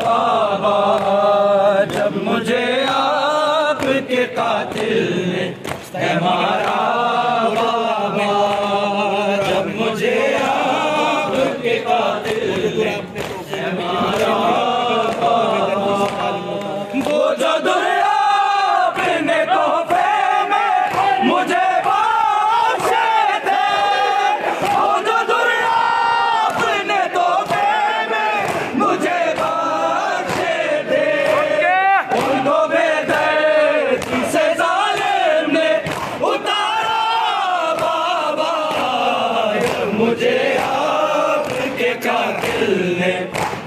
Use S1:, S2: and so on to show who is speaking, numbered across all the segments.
S1: बाबा जब मुझे आपके कातिल ने है मारा बाबा, जब मुझे आपके कातिल ने है मारा बाबा, वो जो दुनिया अपने तोहफे में मुझे बख्शे थे, वो जो दुनिया अपने तोहफे में मुझे बख्शे थे, उनको बेदर्दी से जालिम ने उतारा बाबा, जब मुझे आपके कातिल ने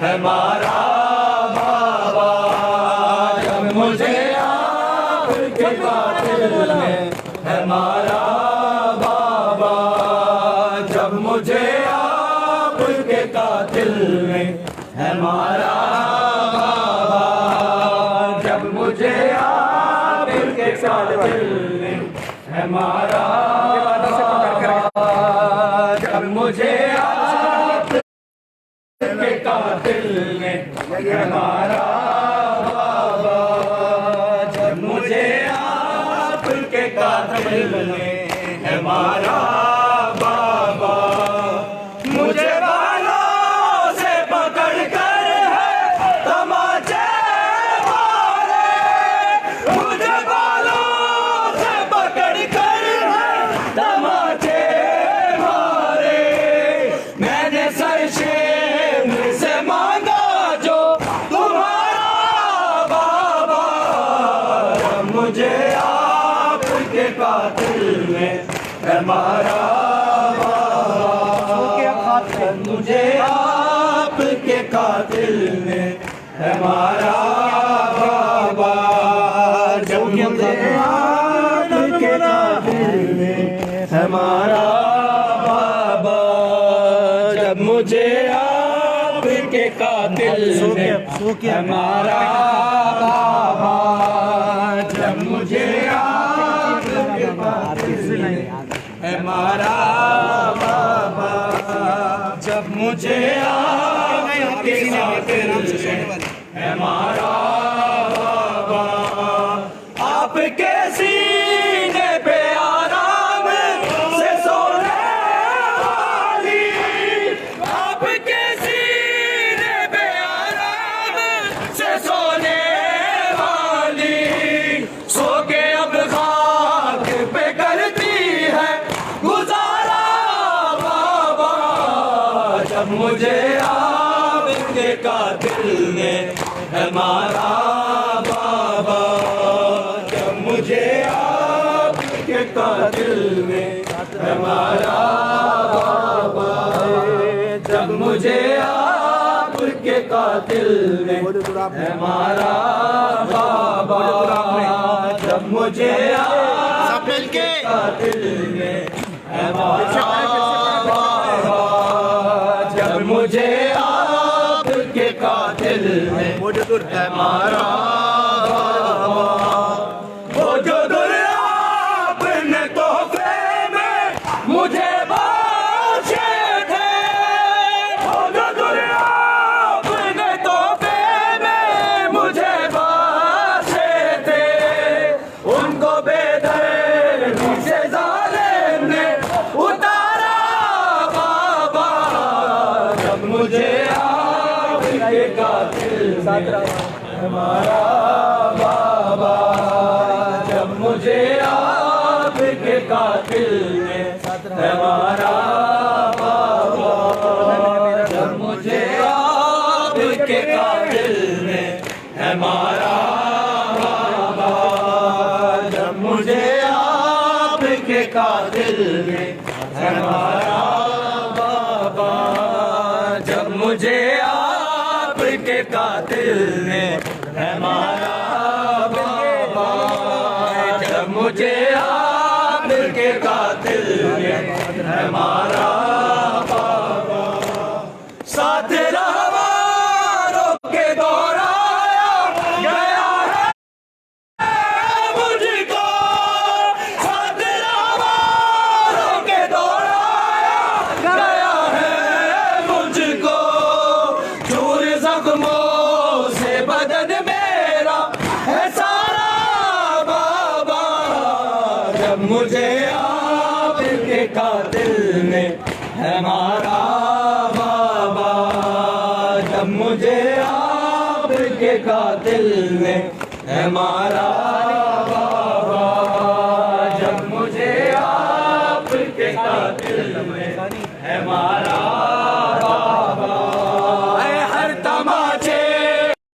S1: है मारा बाबा, जब मुझे आपके कातिल ने है मारा बाबा, जब मुझे आपके कातिल ने है मारा बाबा, जब मुझे आपके कातिल ने है मारा बाबा, जब मुझे आपके कातिल ने है मारा बाबा, जब मुझे आपके कातिल ने है मारा बाबा, मुझे बालों से पकड़ कर है तमाचे मारे, मुझे बालों से पकड़ कर है तमाचे मारे, मैंने सरशेम से मांगा जो तुम्हारा बाबा, जब मुझे आपके कातिल ने है मारा बाबा, जब मुझे आपके कातिल ने है मारा बाबा, जब मुझे आपके कातिल ने है मारा बाबा, जब मुझे आपके कातिल ने है मारा बाबा, जब मुझे आपके कातिल ने है मारा बाबा, जब मुझे आपके कातिल ने है मारा बाबा, आपके सीने पे आराम से सोने वाली, आपके सीने पे आराम से सोने वाली, सो के अब खाक पे करती है गुजारा बाबा, जब मुझे आपके कातिल ने है मारा बाबा, जब मुझे आपके कातिल ने है मारा बाबा, जब मुझे आपके कातिल ने है मारा बाबा, जब मुझे आपके कातिल ने है मारा बाबा, जब मुझे आपके कातिल ने है मारा बाबा, वो जो दुनिया अपने तोहफे में मुझे बख्शे थे, वो जो दुनिया अपने तोहफे में मुझे बख्शे थे, उनको बेदर्दी से जालिम ने उतारा बाबा, जब मुझे आपके कातिल ने है मारा बाबा, जब मुझे आपके कातिल ने है मारा बाबा, जब मुझे आपके कातिल ने है मारा बाबा, जब मुझे आपके कातिल ने है मारा बाबा, जब मुझे आपके कातिल ने है मारा बाबा, जब मुझे आपके कातिल ने है मारा बाबा, साथ रहवारों के दोहराया गया है मुझको, साथ रहवारों के दोहराया गया है मुझको, चूर जख्मों मुझे आपके कातिल ने है मारा बाबा, जब मुझे आपके कातिल ने है मारा बाबा, जब मुझे आपके कातिल ने है मारा